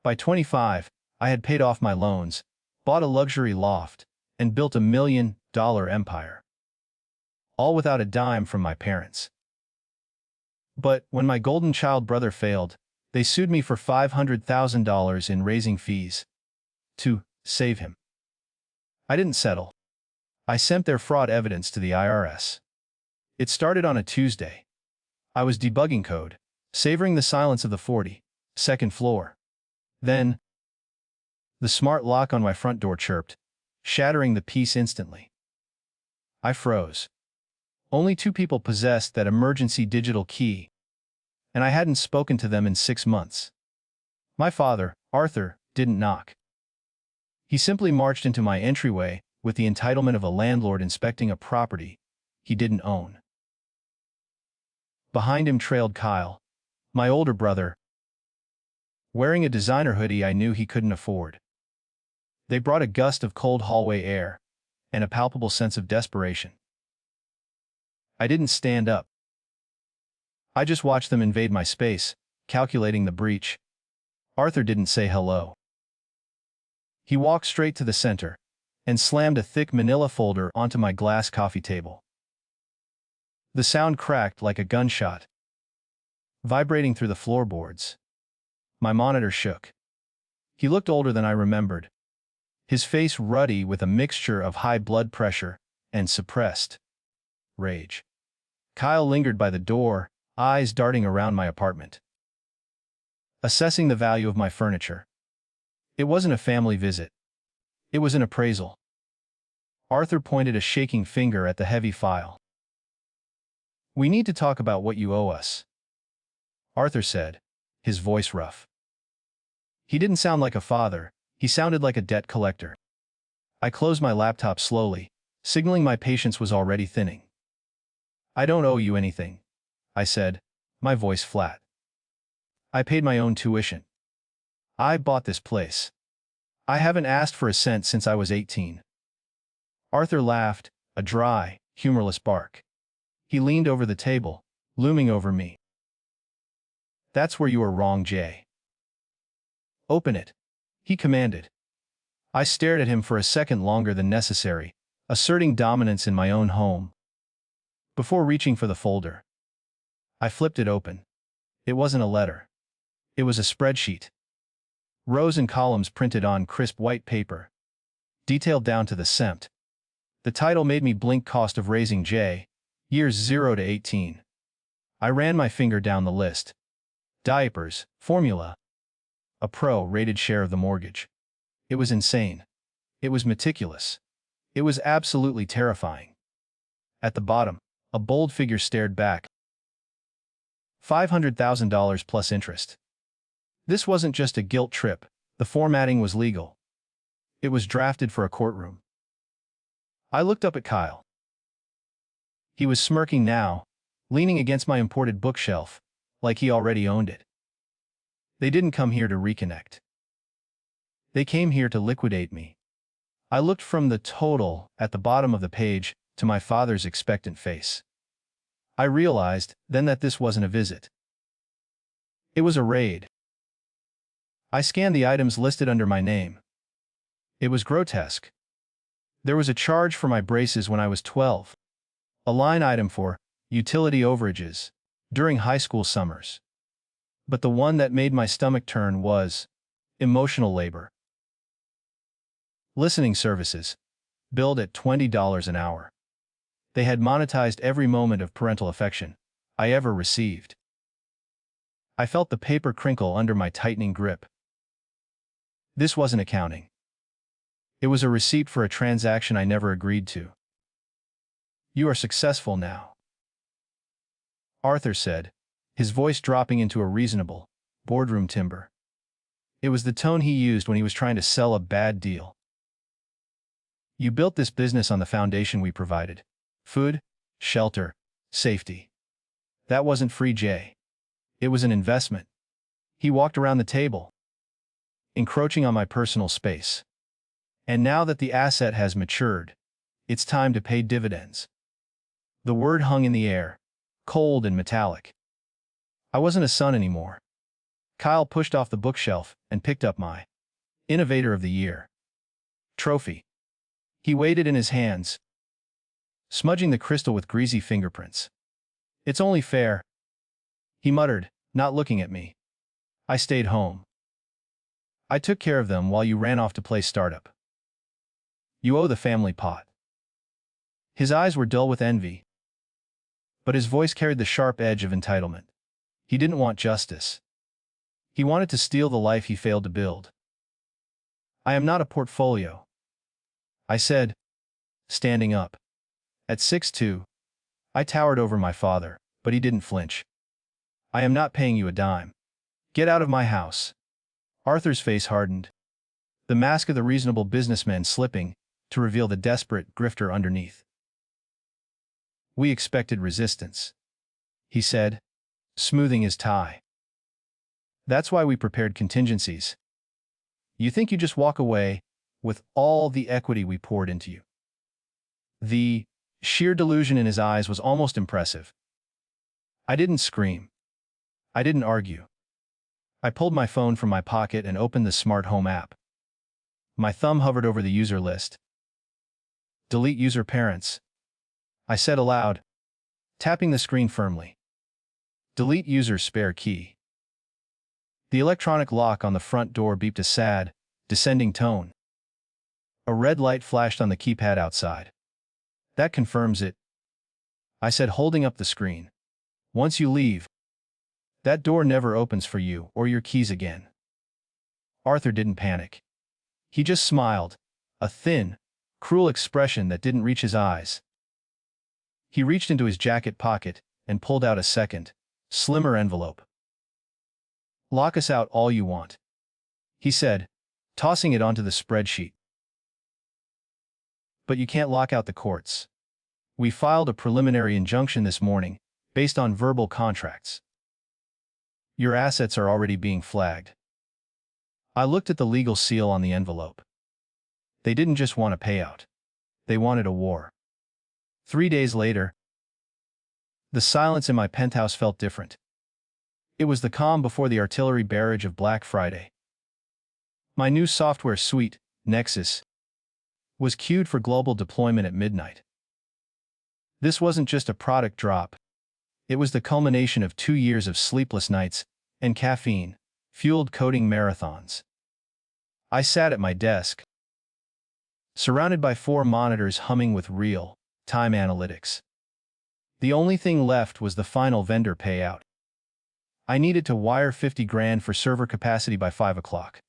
By 25, I had paid off my loans, bought a luxury loft, and built $1 million empire. All without a dime from my parents. But when my golden child brother failed, they sued me for $500,000 in raising fees to save him. I didn't settle. I sent their fraud evidence to the IRS. It started on a Tuesday. I was debugging code, savoring the silence of the 42nd floor. Then, the smart lock on my front door chirped, shattering the peace instantly. I froze. Only 2 people possessed that emergency digital key, and I hadn't spoken to them in 6 months. My father, Arthur, didn't knock. He simply marched into my entryway with the entitlement of a landlord inspecting a property he didn't own. Behind him trailed Kyle, my older brother, wearing a designer hoodie I knew he couldn't afford. They brought a gust of cold hallway air and a palpable sense of desperation. I didn't stand up. I just watched them invade my space, calculating the breach. Arthur didn't say hello. He walked straight to the center and slammed a thick manila folder onto my glass coffee table. The sound cracked like a gunshot, vibrating through the floorboards. My monitor shook. He looked older than I remembered, his face ruddy with a mixture of high blood pressure and suppressed rage. Kyle lingered by the door, eyes darting around my apartment, assessing the value of my furniture. It wasn't a family visit. It was an appraisal. Arthur pointed a shaking finger at the heavy file. "We need to talk about what you owe us," Arthur said, his voice rough. He didn't sound like a father, he sounded like a debt collector. I closed my laptop slowly, signaling my patience was already thinning. "I don't owe you anything," I said, my voice flat. "I paid my own tuition. I bought this place. I haven't asked for a cent since I was 18. Arthur laughed, a dry, humorless bark. He leaned over the table, looming over me. "That's where you are wrong, Jay. Open it," he commanded. I stared at him for a second longer than necessary, asserting dominance in my own home. Before reaching for the folder, I flipped it open. It wasn't a letter. It was a spreadsheet. Rows and columns printed on crisp white paper, detailed down to the cent. The title made me blink. Cost of raising J, years 0 to 18. I ran my finger down the list. Diapers, formula. A pro-rated share of the mortgage. It was insane. It was meticulous. It was absolutely terrifying. At the bottom, a bold figure stared back. $500,000 plus interest. This wasn't just a guilt trip, the formatting was legal. It was drafted for a courtroom. I looked up at Kyle. He was smirking now, leaning against my imported bookshelf, like he already owned it. They didn't come here to reconnect. They came here to liquidate me. I looked from the total at the bottom of the page to my father's expectant face. I realized then that this wasn't a visit. It was a raid. I scanned the items listed under my name. It was grotesque. There was a charge for my braces when I was 12, a line item for utility overages during high school summers. But the one that made my stomach turn was emotional labor. Listening services, billed at $20 an hour. They had monetized every moment of parental affection I ever received. I felt the paper crinkle under my tightening grip. This wasn't accounting. It was a receipt for a transaction I never agreed to. "You are successful now," Arthur said, his voice dropping into a reasonable, boardroom timbre. It was the tone he used when he was trying to sell a bad deal. "You built this business on the foundation we provided. Food, shelter, safety. That wasn't free, Jay. It was an investment." He walked around the table, encroaching on my personal space. "And now that the asset has matured, it's time to pay dividends." The word hung in the air, cold and metallic. I wasn't a son anymore. Kyle pushed off the bookshelf and picked up my Innovator of the Year trophy. He weighed it in his hands, smudging the crystal with greasy fingerprints. "It's only fair," he muttered, not looking at me. "I stayed home. I took care of them while you ran off to play startup. You owe the family pot." His eyes were dull with envy, but his voice carried the sharp edge of entitlement. He didn't want justice. He wanted to steal the life he failed to build. "I am not a portfolio," I said, standing up. At 6'2", I towered over my father, but he didn't flinch. "I am not paying you a dime. Get out of my house." Arthur's face hardened, the mask of the reasonable businessman slipping to reveal the desperate grifter underneath. "We expected resistance," he said, smoothing his tie. "That's why we prepared contingencies. You think you just walk away with all the equity we poured into you?" The sheer delusion in his eyes was almost impressive. I didn't scream. I didn't argue. I pulled my phone from my pocket and opened the smart home app. My thumb hovered over the user list. "Delete user parents," I said aloud, tapping the screen firmly. "Delete user's spare key." The electronic lock on the front door beeped a sad, descending tone. A red light flashed on the keypad outside. "That confirms it," I said, holding up the screen. "Once you leave, that door never opens for you or your keys again." Arthur didn't panic. He just smiled, a thin, cruel expression that didn't reach his eyes. He reached into his jacket pocket and pulled out a second, slimmer envelope. "Lock us out all you want," he said, tossing it onto the spreadsheet. "But you can't lock out the courts. We filed a preliminary injunction this morning, based on verbal contracts. Your assets are already being flagged." I looked at the legal seal on the envelope. They didn't just want a payout. They wanted a war. 3 days later, the silence in my penthouse felt different. It was the calm before the artillery barrage of Black Friday. My new software suite, Nexus, was queued for global deployment at midnight. This wasn't just a product drop. It was the culmination of 2 years of sleepless nights and caffeine-fueled coding marathons. I sat at my desk, surrounded by 4 monitors humming with real-time analytics. The only thing left was the final vendor payout. I needed to wire 50 grand for server capacity by 5 o'clock.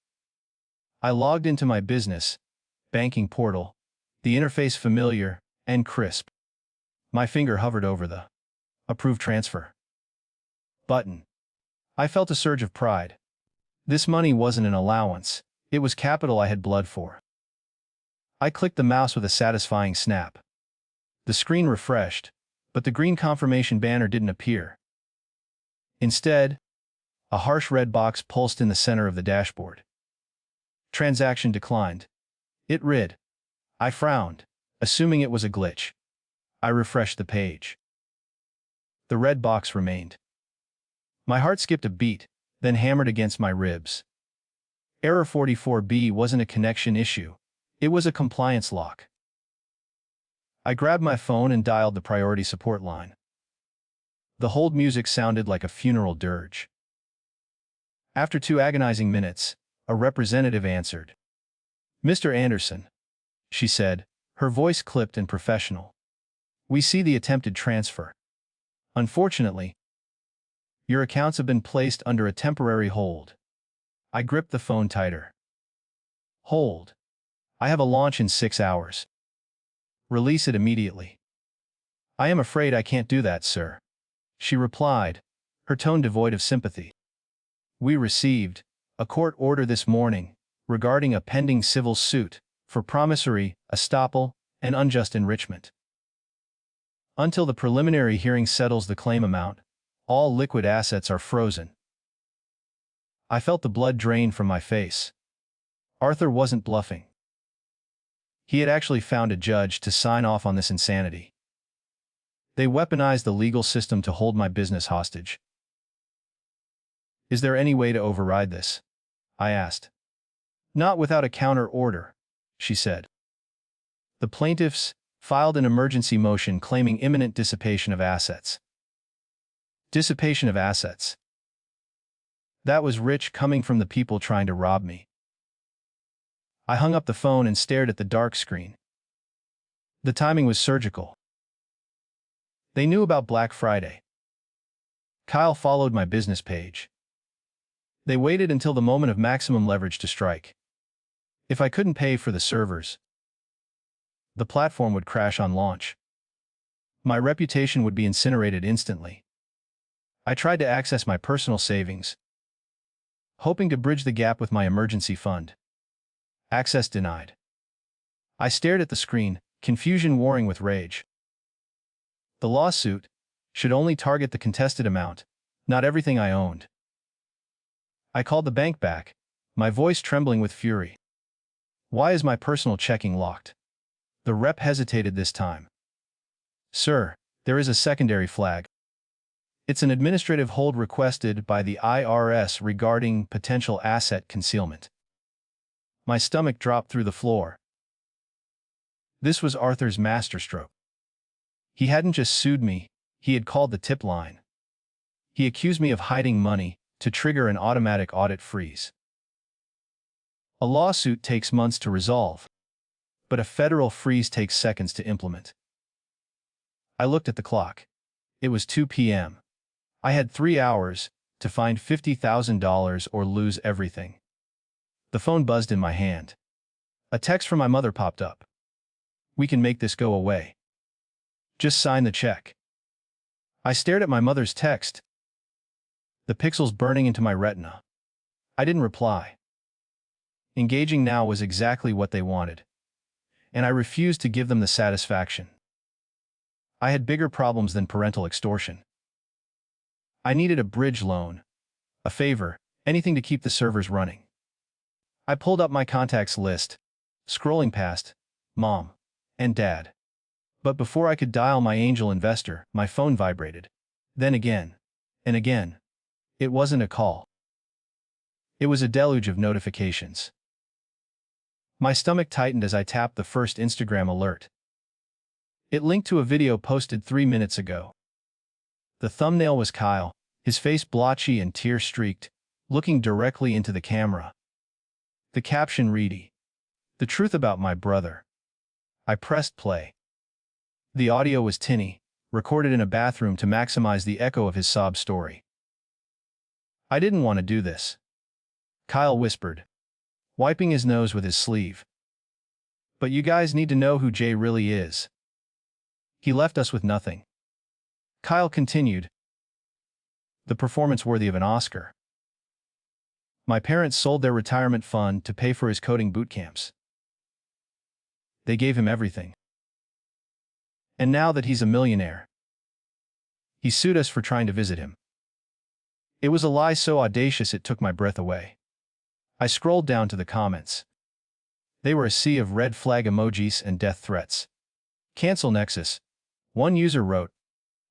I logged into my business banking portal, the interface familiar and crisp. My finger hovered over the Approve Transfer button. I felt a surge of pride. This money wasn't an allowance, it was capital I had bled for. I clicked the mouse with a satisfying snap. The screen refreshed, but the green confirmation banner didn't appear. Instead, a harsh red box pulsed in the center of the dashboard. "Transaction declined," it read. I frowned, assuming it was a glitch. I refreshed the page. The red box remained. My heart skipped a beat, then hammered against my ribs. Error 44B wasn't a connection issue, it was a compliance lock. I grabbed my phone and dialed the priority support line. The hold music sounded like a funeral dirge. After 2 agonizing minutes, a representative answered. "Mr. Anderson," she said, her voice clipped and professional. "We see the attempted transfer. Unfortunately, your accounts have been placed under a temporary hold." I gripped the phone tighter. "Hold. I have a launch in 6 hours. Release it immediately." "I am afraid I can't do that, sir," she replied, her tone devoid of sympathy. "We received a court order this morning regarding a pending civil suit for promissory estoppel and unjust enrichment. Until the preliminary hearing settles the claim amount, all liquid assets are frozen." I felt the blood drain from my face. Arthur wasn't bluffing. He had actually found a judge to sign off on this insanity. They weaponized the legal system to hold my business hostage. Is there any way to override this? I asked. Not without a counter order, she said. The plaintiffs filed an emergency motion claiming imminent dissipation of assets. Dissipation of assets. That was rich coming from the people trying to rob me. I hung up the phone and stared at the dark screen. The timing was surgical. They knew about Black Friday. Kyle followed my business page. They waited until the moment of maximum leverage to strike. If I couldn't pay for the servers, the platform would crash on launch. My reputation would be incinerated instantly. I tried to access my personal savings, hoping to bridge the gap with my emergency fund. Access denied. I stared at the screen, confusion warring with rage. The lawsuit should only target the contested amount, not everything I owned. I called the bank back, my voice trembling with fury. Why is my personal checking locked? The rep hesitated this time. Sir, there is a secondary flag. It's an administrative hold requested by the IRS regarding potential asset concealment. My stomach dropped through the floor. This was Arthur's masterstroke. He hadn't just sued me, he had called the tip line. He accused me of hiding money to trigger an automatic audit freeze. A lawsuit takes months to resolve, but a federal freeze takes seconds to implement. I looked at the clock. It was 2 p.m. I had 3 hours to find $50,000 or lose everything. The phone buzzed in my hand. A text from my mother popped up. We can make this go away. Just sign the check. I stared at my mother's text, the pixels burning into my retina. I didn't reply. Engaging now was exactly what they wanted, and I refused to give them the satisfaction. I had bigger problems than parental extortion. I needed a bridge loan, a favor, anything to keep the servers running. I pulled up my contacts list, scrolling past Mom and Dad. But before I could dial my angel investor, my phone vibrated. Then again, and again. It wasn't a call. It was a deluge of notifications. My stomach tightened as I tapped the first Instagram alert. It linked to a video posted 3 minutes ago. The thumbnail was Kyle, his face blotchy and tear-streaked, looking directly into the camera. The caption read, "The truth about my brother." I pressed play. The audio was tinny, recorded in a bathroom to maximize the echo of his sob story. I didn't want to do this, Kyle whispered, wiping his nose with his sleeve. But you guys need to know who Jay really is. He left us with nothing. Kyle continued, the performance worthy of an Oscar. My parents sold their retirement fund to pay for his coding boot camps. They gave him everything. And now that he's a millionaire, he sued us for trying to visit him. It was a lie so audacious it took my breath away. I scrolled down to the comments. They were a sea of red flag emojis and death threats. Cancel Nexus. One user wrote.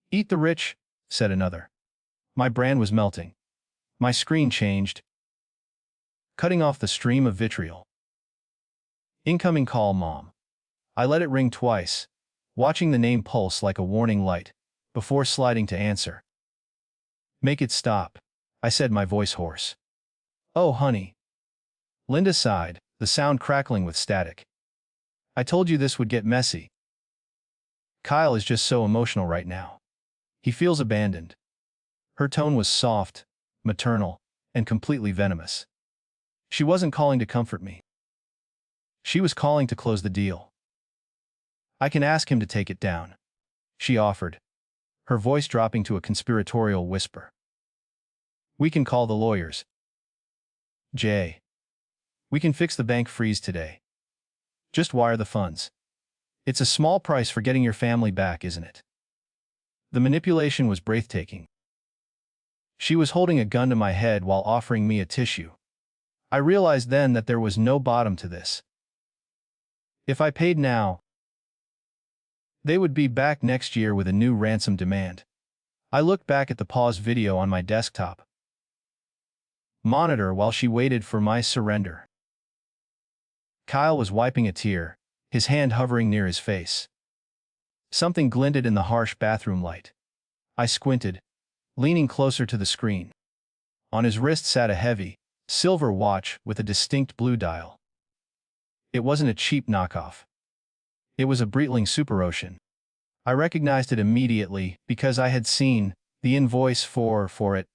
Eat the rich, said another. My brand was melting. My screen changed, cutting off the stream of vitriol. Incoming call, Mom. I let it ring twice, watching the name pulse like a warning light, before sliding to answer. Make it stop, I said, my voice hoarse. Oh, honey. Linda sighed, the sound crackling with static. I told you this would get messy. Kyle is just so emotional right now. He feels abandoned. Her tone was soft, maternal, and completely venomous. She wasn't calling to comfort me. She was calling to close the deal. I can ask him to take it down, she offered, her voice dropping to a conspiratorial whisper. We can call the lawyers. Jay. We can fix the bank freeze today. Just wire the funds. It's a small price for getting your family back, isn't it? The manipulation was breathtaking. She was holding a gun to my head while offering me a tissue. I realized then that there was no bottom to this. If I paid now, they would be back next year with a new ransom demand. I looked back at the pause video on my desktop. monitor while she waited for my surrender. Kyle was wiping a tear, his hand hovering near his face. Something glinted in the harsh bathroom light. I squinted, leaning closer to the screen. On his wrist sat a heavy, silver watch with a distinct blue dial. It wasn't a cheap knockoff. It was a Breitling Superocean. I recognized it immediately because I had seen the invoice for it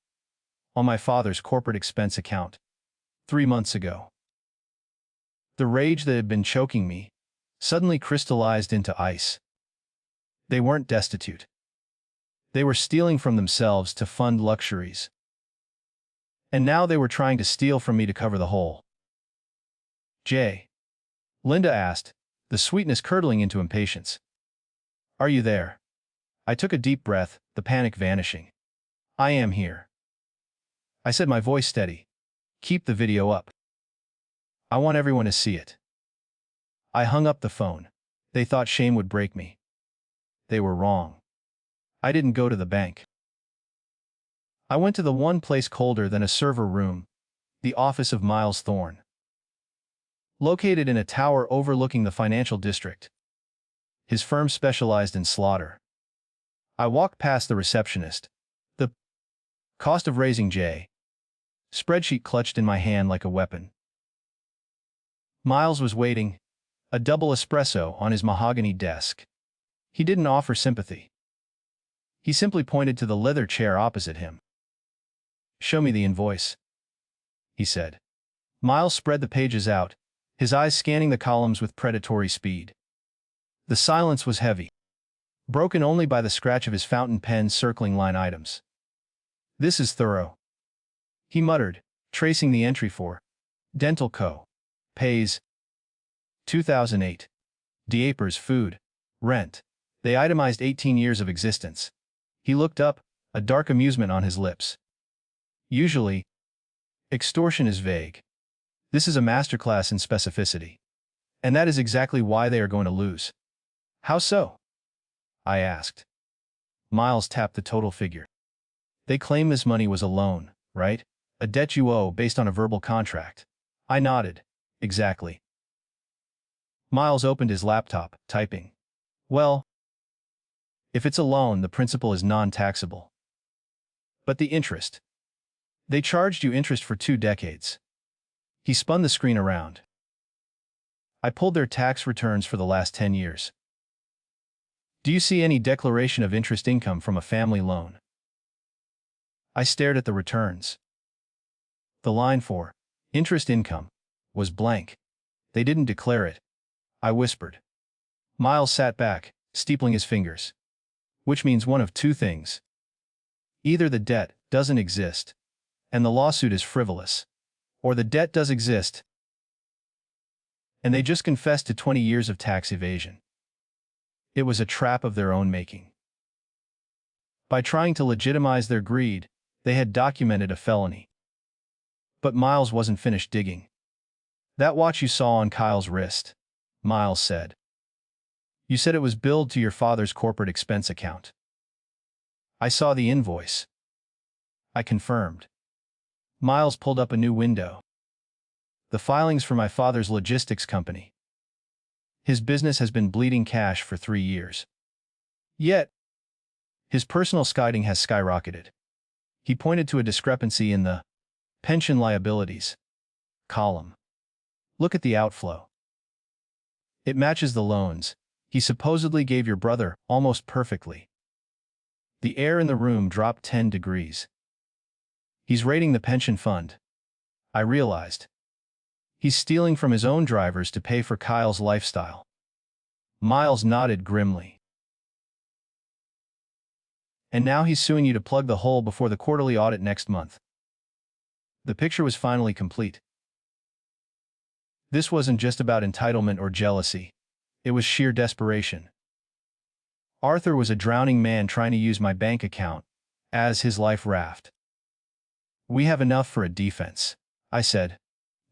on my father's corporate expense account 3 months ago. The rage that had been choking me suddenly crystallized into ice. They weren't destitute. They were stealing from themselves to fund luxuries. And now they were trying to steal from me to cover the hole. Jay? Linda asked, the sweetness curdling into impatience. Are you there? I took a deep breath, the panic vanishing. I am here. I said, my voice steady. Keep the video up. I want everyone to see it. I hung up the phone. They thought shame would break me. They were wrong. I didn't go to the bank. I went to the one place colder than a server room, the office of Miles Thorne. Located in a tower overlooking the financial district. His firm specialized in slaughter. I walked past the receptionist. The cost of raising J. Spreadsheet clutched in my hand like a weapon. Miles was waiting, a double espresso on his mahogany desk. He didn't offer sympathy. He simply pointed to the leather chair opposite him. Show me the invoice, he said. Miles spread the pages out, his eyes scanning the columns with predatory speed. The silence was heavy, broken only by the scratch of his fountain pen circling line items. This is thorough, he muttered, tracing the entry for Dental Co. Pays 2008. Diapers, food, rent. They itemized 18 years of existence. He looked up, a dark amusement on his lips. Usually, extortion is vague. This is a masterclass in specificity. And that is exactly why they are going to lose. How so? I asked. Miles tapped the total figure. They claim this money was a loan, right? A debt you owe based on a verbal contract. I nodded. Exactly. Miles opened his laptop, typing. Well, if it's a loan, the principal is non-taxable. But the interest. They charged you interest for 2 decades. He spun the screen around. I pulled their tax returns for the last 10 years. Do you see any declaration of interest income from a family loan? I stared at the returns. The line for interest income was blank. They didn't declare it. I whispered. Miles sat back, steepling his fingers. Which means one of 2 things. Either the debt doesn't exist, and the lawsuit is frivolous, or the debt does exist, and they just confessed to 20 years of tax evasion. It was a trap of their own making. By trying to legitimize their greed, they had documented a felony. But Miles wasn't finished digging. That watch you saw on Kyle's wrist, Miles said. You said it was billed to your father's corporate expense account. I saw the invoice. I confirmed. Miles pulled up a new window. The filings for my father's logistics company. His business has been bleeding cash for 3 years. Yet, his personal skiding has skyrocketed. He pointed to a discrepancy in the pension liabilities column. Look at the outflow. It matches the loans he supposedly gave your brother almost perfectly. The air in the room dropped 10 degrees. He's raiding the pension fund. I realized. He's stealing from his own drivers to pay for Kyle's lifestyle. Miles nodded grimly. And now he's suing you to plug the hole before the quarterly audit next month. The picture was finally complete. This wasn't just about entitlement or jealousy. It was sheer desperation. Arthur was a drowning man trying to use my bank account as his life raft. We have enough for a defense, I said.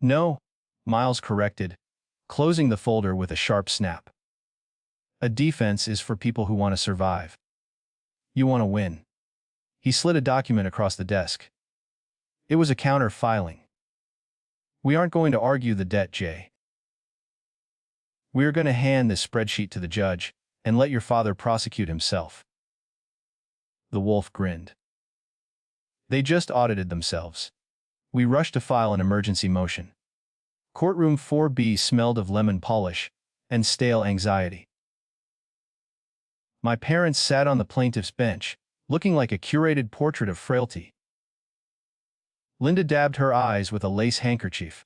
No, Miles corrected, closing the folder with a sharp snap. A defense is for people who want to survive. You want to win. He slid a document across the desk. It was a counter-filing. We aren't going to argue the debt, Jay. We are going to hand this spreadsheet to the judge and let your father prosecute himself. The wolf grinned. They just audited themselves. We rushed to file an emergency motion. Courtroom 4B smelled of lemon polish and stale anxiety. My parents sat on the plaintiff's bench, looking like a curated portrait of frailty. Linda dabbed her eyes with a lace handkerchief,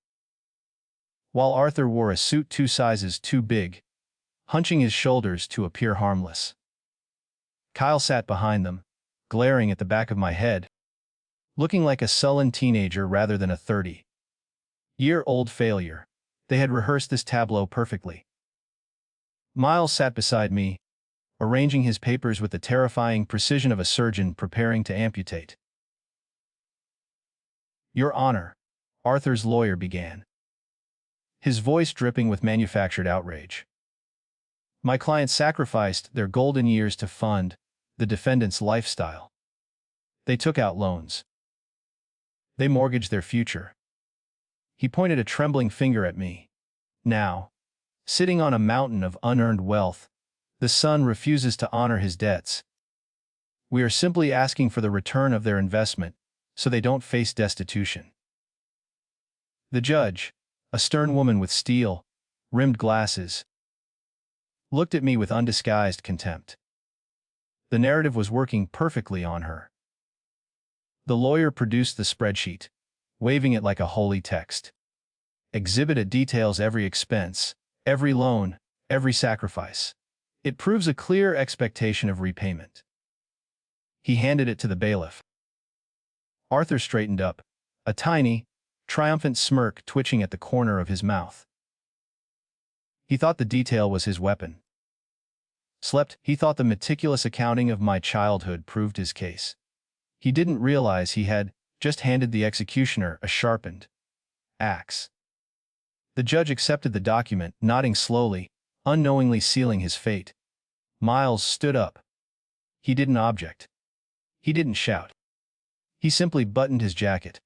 while Arthur wore a suit 2 sizes too big, hunching his shoulders to appear harmless. Kyle sat behind them, glaring at the back of my head, looking like a sullen teenager rather than a 30-year-old failure. They had rehearsed this tableau perfectly. Miles sat beside me, arranging his papers with the terrifying precision of a surgeon preparing to amputate. Your Honor, Arthur's lawyer began, his voice dripping with manufactured outrage. My client sacrificed their golden years to fund the defendant's lifestyle. They took out loans. They mortgaged their future. He pointed a trembling finger at me. Now, sitting on a mountain of unearned wealth, the son refuses to honor his debts. We are simply asking for the return of their investment so they don't face destitution. The judge, a stern woman with steel-rimmed glasses, looked at me with undisguised contempt. The narrative was working perfectly on her. The lawyer produced the spreadsheet, waving it like a holy text. Exhibit A details every expense, every loan, every sacrifice. It proves a clear expectation of repayment. He handed it to the bailiff. Arthur straightened up, a tiny, triumphant smirk twitching at the corner of his mouth. He thought the detail was his weapon. He thought the meticulous accounting of my childhood proved his case. He didn't realize he had just handed the executioner a sharpened axe. The judge accepted the document, nodding slowly, unknowingly sealing his fate. Miles stood up. He didn't object. He didn't shout. He simply buttoned his jacket.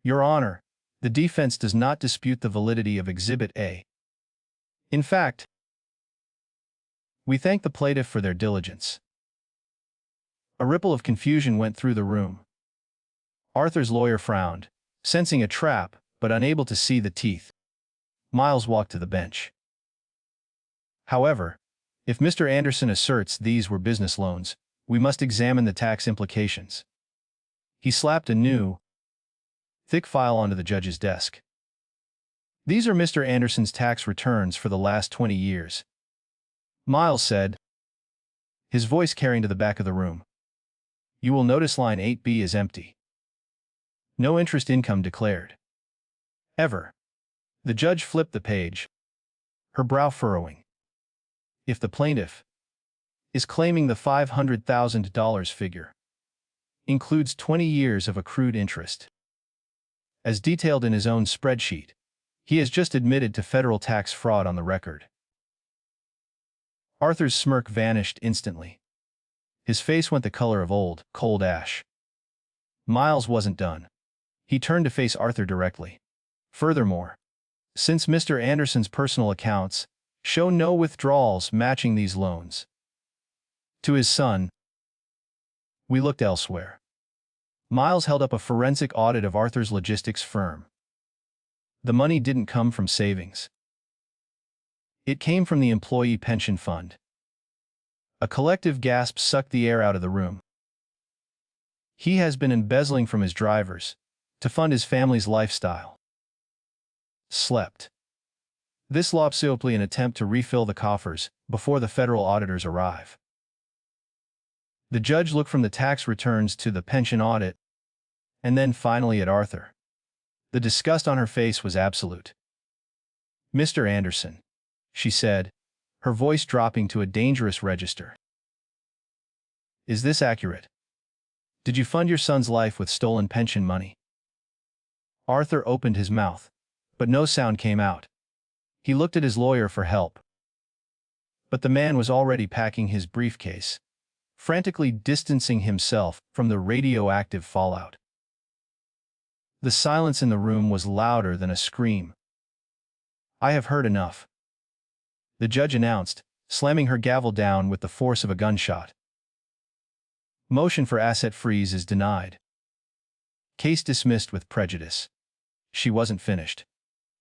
Your Honor, the defense does not dispute the validity of Exhibit A. In fact, we thank the plaintiff for their diligence. A ripple of confusion went through the room. Arthur's lawyer frowned, sensing a trap, but unable to see the teeth. Miles walked to the bench. However, if Mr. Anderson asserts these were business loans, we must examine the tax implications. He slapped a new, thick file onto the judge's desk. These are Mr. Anderson's tax returns for the last 20 years. Miles said, his voice carrying to the back of the room. You will notice line 8B is empty. No interest income declared. Ever. The judge flipped the page, her brow furrowing. If the plaintiff is claiming the $500,000 figure includes 20 years of accrued interest, as detailed in his own spreadsheet, he has just admitted to federal tax fraud on the record. Arthur's smirk vanished instantly. His face went the color of old, cold ash. Miles wasn't done. He turned to face Arthur directly. Furthermore, since Mr. Anderson's personal accounts show no withdrawals matching these loans to his son, we looked elsewhere. Miles held up a forensic audit of Arthur's logistics firm. The money didn't come from savings. It came from the employee pension fund. A collective gasp sucked the air out of the room. He has been embezzling from his drivers to fund his family's lifestyle. This lopsidedly an attempt to refill the coffers before the federal auditors arrive. The judge looked from the tax returns to the pension audit, and then finally at Arthur. The disgust on her face was absolute. Mr. Anderson, she said, her voice dropping to a dangerous register. Is this accurate? Did you fund your son's life with stolen pension money? Arthur opened his mouth, but no sound came out. He looked at his lawyer for help. But the man was already packing his briefcase, frantically distancing himself from the radioactive fallout. The silence in the room was louder than a scream. "I have heard enough," the judge announced, slamming her gavel down with the force of a gunshot. "Motion for asset freeze is denied. Case dismissed with prejudice." She wasn't finished.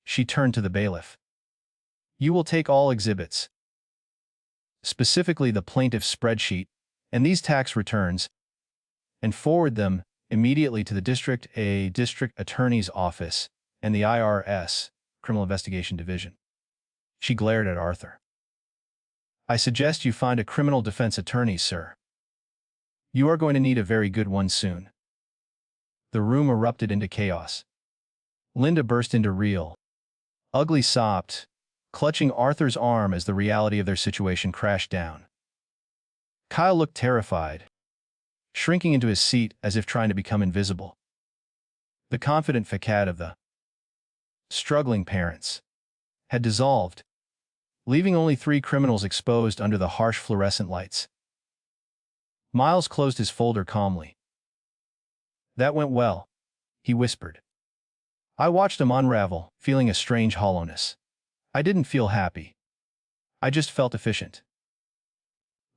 She turned to the bailiff. "You will take all exhibits, specifically the plaintiff's spreadsheet, and these tax returns, and forward them immediately to the district attorney's office and the IRS, Criminal Investigation Division." She glared at Arthur. "I suggest you find a criminal defense attorney, sir. You are going to need a very good one soon." The room erupted into chaos. Linda burst into real, ugly sobs, clutching Arthur's arm as the reality of their situation crashed down. Kyle looked terrified, shrinking into his seat as if trying to become invisible. The confident facade of the struggling parents had dissolved, leaving only 3 criminals exposed under the harsh fluorescent lights. Miles closed his folder calmly. "That went well," he whispered. "I watched them unravel, feeling a strange hollowness. I didn't feel happy. I just felt efficient.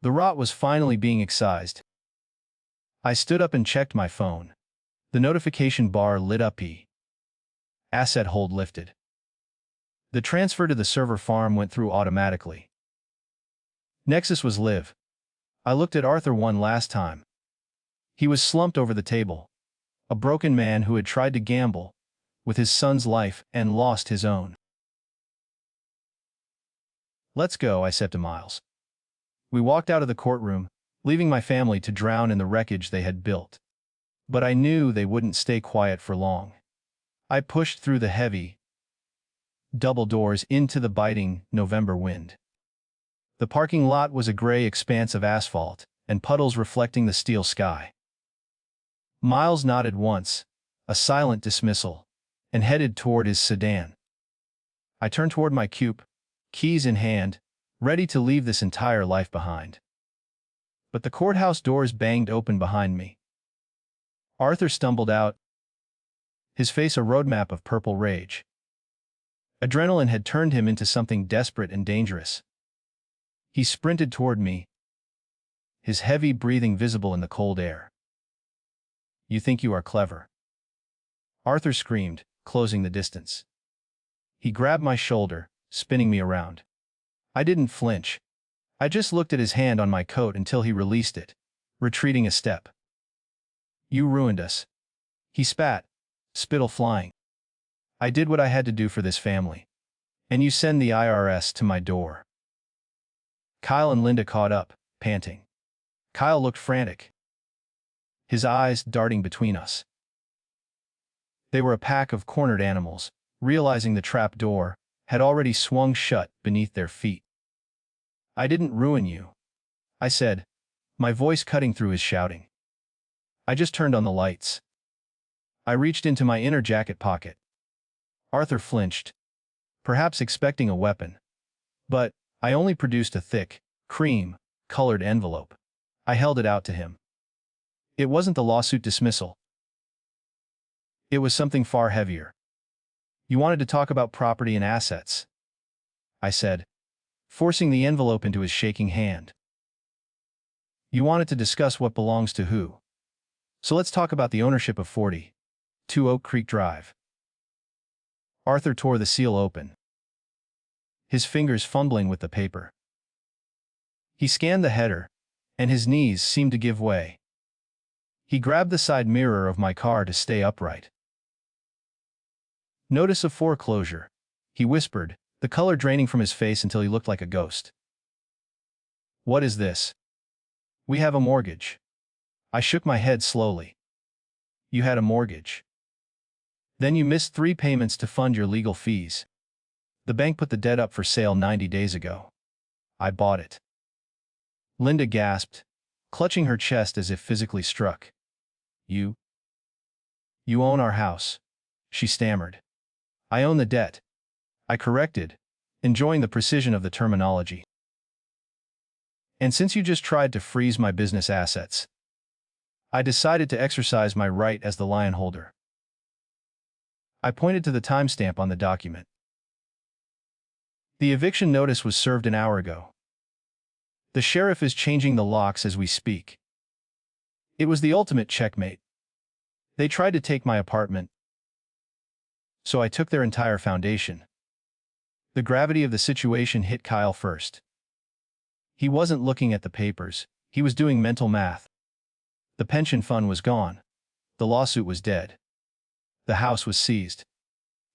The rot was finally being excised." I stood up and checked my phone. The notification bar lit up. Asset hold lifted. The transfer to the server farm went through automatically. Nexus was live. I looked at Arthur one last time. He was slumped over the table, a broken man who had tried to gamble with his son's life and lost his own. "Let's go," I said to Miles. We walked out of the courtroom, leaving my family to drown in the wreckage they had built. But I knew they wouldn't stay quiet for long. I pushed through the heavy double doors into the biting November wind. The parking lot was a gray expanse of asphalt, and puddles reflecting the steel sky. Miles nodded once, a silent dismissal, and headed toward his sedan. I turned toward my coupe, keys in hand, ready to leave this entire life behind. But the courthouse doors banged open behind me. Arthur stumbled out, his face a roadmap of purple rage. Adrenaline had turned him into something desperate and dangerous. He sprinted toward me, his heavy breathing visible in the cold air. "You think you are clever?" Arthur screamed, closing the distance. He grabbed my shoulder, spinning me around. I didn't flinch. I just looked at his hand on my coat until he released it, retreating a step. "You ruined us," he spat, spittle flying. "I did what I had to do for this family. And you send the IRS to my door." Kyle and Linda caught up, panting. Kyle looked frantic, his eyes darting between us. They were a pack of cornered animals, realizing the trap door had already swung shut beneath their feet. "I didn't ruin you," I said, my voice cutting through his shouting. "I just turned on the lights." I reached into my inner jacket pocket. Arthur flinched, perhaps expecting a weapon. But I only produced a thick, cream-colored envelope. I held it out to him. It wasn't the lawsuit dismissal. It was something far heavier. "You wanted to talk about property and assets," I said, forcing the envelope into his shaking hand. "You wanted to discuss what belongs to who. So let's talk about the ownership of 42 Oak Creek Drive." Arthur tore the seal open, his fingers fumbling with the paper. He scanned the header, and his knees seemed to give way. He grabbed the side mirror of my car to stay upright. "Notice of foreclosure," he whispered, the color draining from his face until he looked like a ghost. "What is this?" "We have a mortgage." I shook my head slowly. "You had a mortgage. Then you missed 3 payments to fund your legal fees. The bank put the debt up for sale 90 days ago. I bought it." Linda gasped, clutching her chest as if physically struck. You own our house," she stammered. "I own the debt," I corrected, enjoying the precision of the terminology. "And since you just tried to freeze my business assets, I decided to exercise my right as the lion holder." I pointed to the timestamp on the document. The eviction notice was served an hour ago. The sheriff is changing the locks as we speak. It was the ultimate checkmate. They tried to take my apartment, so I took their entire foundation. The gravity of the situation hit Kyle first. He wasn't looking at the papers, he was doing mental math. The pension fund was gone. The lawsuit was dead. The house was seized.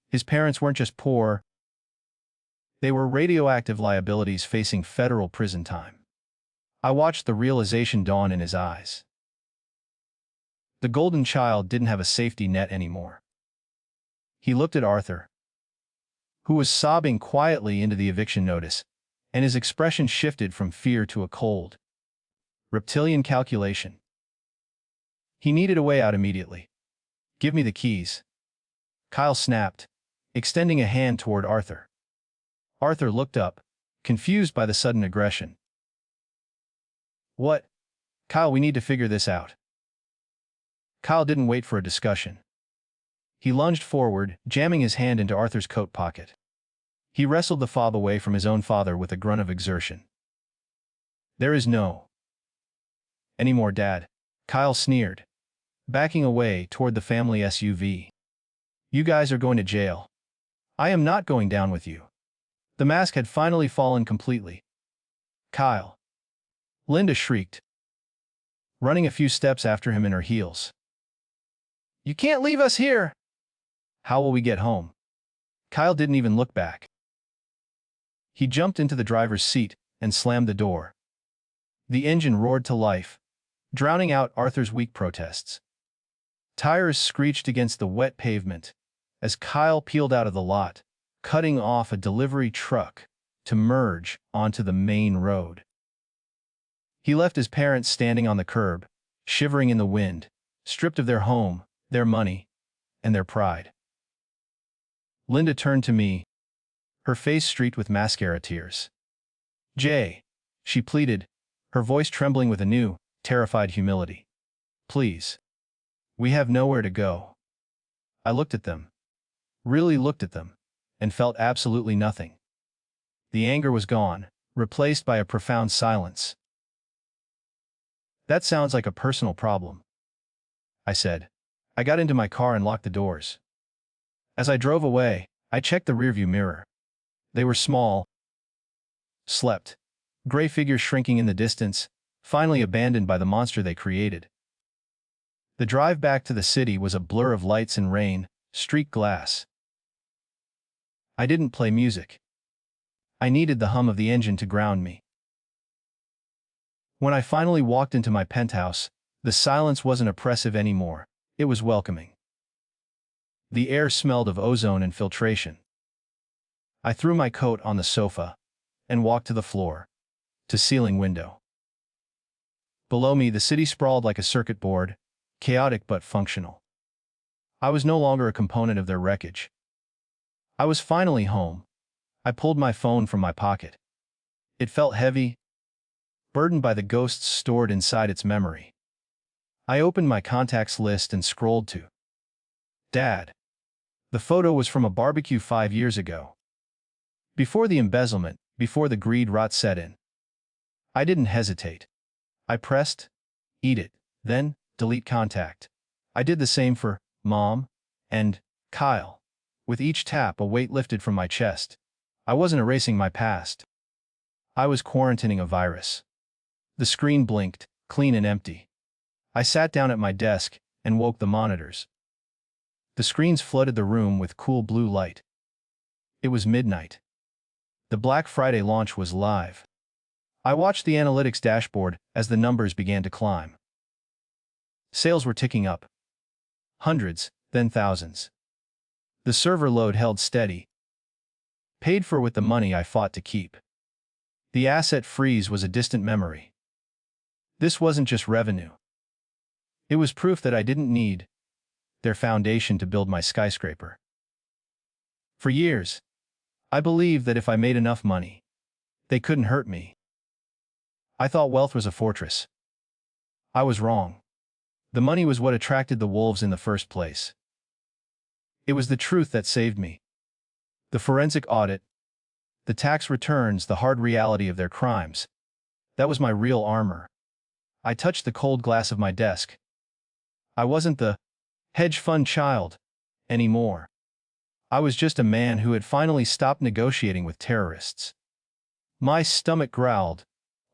His parents weren't just poor, they were radioactive liabilities facing federal prison time. I watched the realization dawn in his eyes. The golden child didn't have a safety net anymore. He looked at Arthur, who was sobbing quietly into the eviction notice, and his expression shifted from fear to a cold, reptilian calculation. He needed a way out immediately. "Give me the keys," Kyle snapped, extending a hand toward Arthur. Arthur looked up, confused by the sudden aggression. "What?" "Kyle, we need to figure this out." Kyle didn't wait for a discussion. He lunged forward, jamming his hand into Arthur's coat pocket. He wrestled the fob away from his own father with a grunt of exertion. "There is no any more, Dad," Kyle sneered, backing away toward the family SUV. "You guys are going to jail. I am not going down with you." The mask had finally fallen completely. "Kyle!" Linda shrieked, running a few steps after him in her heels. "You can't leave us here!" "How will we get home?" Kyle didn't even look back. He jumped into the driver's seat and slammed the door. The engine roared to life, drowning out Arthur's weak protests. Tires screeched against the wet pavement as Kyle peeled out of the lot, cutting off a delivery truck to merge onto the main road. He left his parents standing on the curb, shivering in the wind, stripped of their home, their money, and their pride. Linda turned to me, her face streaked with mascara tears. "Jay," she pleaded, her voice trembling with a new, terrified humility. "Please. We have nowhere to go." I looked at them, really looked at them, and felt absolutely nothing. The anger was gone, replaced by a profound silence. "That sounds like a personal problem," I said. I got into my car and locked the doors. As I drove away, I checked the rearview mirror. They were small, slept, gray figures shrinking in the distance, finally abandoned by the monster they created. The drive back to the city was a blur of lights and rain, streaked glass. I didn't play music. I needed the hum of the engine to ground me. When I finally walked into my penthouse, the silence wasn't oppressive anymore, it was welcoming. The air smelled of ozone and filtration. I threw my coat on the sofa and walked to the floor, to ceiling window. Below me, the city sprawled like a circuit board, chaotic but functional. I was no longer a component of their wreckage. I was finally home. I pulled my phone from my pocket. It felt heavy, burdened by the ghosts stored inside its memory. I opened my contacts list and scrolled to Dad. The photo was from a barbecue 5 years ago. Before the embezzlement, before the greed rot set in. I didn't hesitate. I pressed edit, then delete contact. I did the same for Mom and Kyle. With each tap, a weight lifted from my chest. I wasn't erasing my past. I was quarantining a virus. The screen blinked, clean and empty. I sat down at my desk and woke the monitors. The screens flooded the room with cool blue light. It was midnight. The Black Friday launch was live. I watched the analytics dashboard as the numbers began to climb. Sales were ticking up. Hundreds, then thousands. The server load held steady. Paid for with the money I fought to keep. The asset freeze was a distant memory. This wasn't just revenue. It was proof that I didn't need their foundation to build my skyscraper. For years, I believed that if I made enough money, they couldn't hurt me. I thought wealth was a fortress. I was wrong. The money was what attracted the wolves in the first place. It was the truth that saved me. The forensic audit, the tax returns, the hard reality of their crimes. That was my real armor. I touched the cold glass of my desk. I wasn't the hedge fund child anymore. I was just a man who had finally stopped negotiating with terrorists. My stomach growled,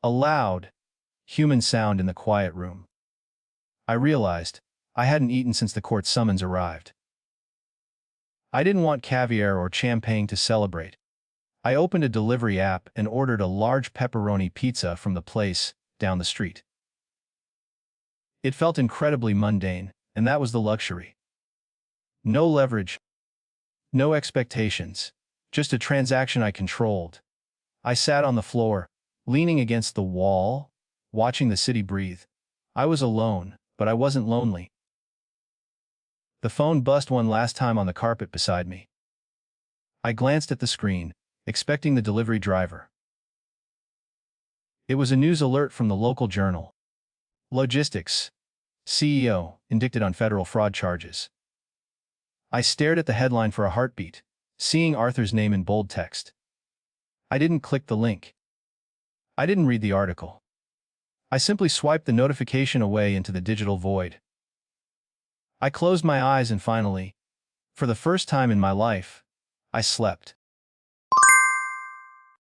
a loud, human sound in the quiet room. I realized I hadn't eaten since the court summons arrived. I didn't want caviar or champagne to celebrate. I opened a delivery app and ordered a large pepperoni pizza from the place down the street. It felt incredibly mundane, and that was the luxury. No leverage, no expectations, just a transaction I controlled. I sat on the floor, leaning against the wall, watching the city breathe. I was alone, but I wasn't lonely. The phone buzzed one last time on the carpet beside me. I glanced at the screen, expecting the delivery driver. It was a news alert from the local journal. Logistics. CEO, indicted on federal fraud charges. I stared at the headline for a heartbeat, seeing Arthur's name in bold text. I didn't click the link. I didn't read the article. I simply swiped the notification away into the digital void. I closed my eyes and finally, for the first time in my life, I slept.